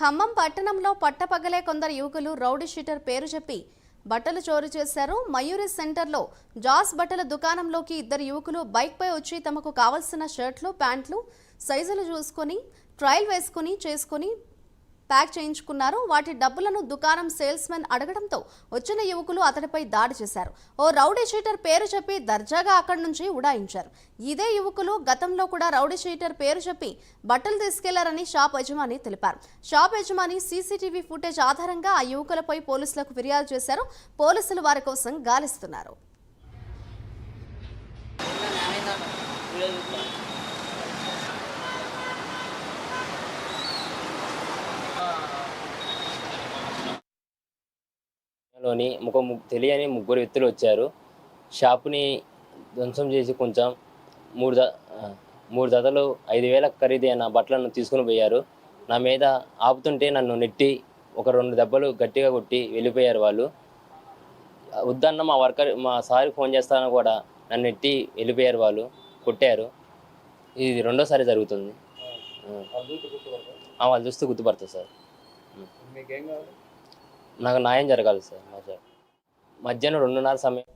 ఖమ్మం పట్టణంలో పట్టపగలే కొందరు యువకులు రౌడీ షీటర్ పేరు చెప్పి బట్టలు చోరీ చేశారు. మయూరి సెంటర్లో జాస్ బట్టల దుకాణంలోకి ఇద్దరు యువకులు బైక్పై వచ్చి తమకు కావలసిన షర్ట్లు, ప్యాంట్లు సైజులు చూసుకొని ట్రయల్ చేసుకుని ప్యాక్ చేయించుకున్నారు. వాటి డబ్బులను దుకాణం సేల్స్ మెన్ అడగడంతో వచ్చిన యువకులు అతడిపై దాడి చేశారు. ఓ రౌడీ షీటర్ పేరు చెప్పి దర్జాగా అక్కడి నుంచి ఉడాయించారు. ఇదే యువకులు గతంలో కూడా రౌడీ షీటర్ పేరు చెప్పి బట్టలు తీసుకెళ్లారని షాప్ యజమాని తెలిపారు. షాప్ యజమాని సీసీటీవీ ఫుటేజ్ ఆధారంగా ఆ యువకులపై పోలీసులకు ఫిర్యాదు చేశారు. పోలీసులు వారి కోసం గాలిస్తున్నారు. లోని తెలియని ముగ్గురు వ్యక్తులు వచ్చారు. షాపుని ధ్వంసం చేసి కొంచెం మూడు జతలు 5,000 ఖరీదైన బట్టలను తీసుకుని పోయారు. నా మీద ఆపుతుంటే నన్ను నెట్టి ఒక 2 దెబ్బలు గట్టిగా కొట్టి వెళ్ళిపోయారు. వాళ్ళు వద్దన్న మా సార్కి ఫోన్ చేస్తాను కూడా నన్ను నెట్టి వెళ్ళిపోయారు. వాళ్ళు కొట్టారు. ఇది రెండోసారి జరుగుతుంది. వాళ్ళు చూస్తే గుర్తుపడతారు సార్. నాకు న్యాయం జరగాలి సార్. మధ్యాహ్నం 2:30 సమయం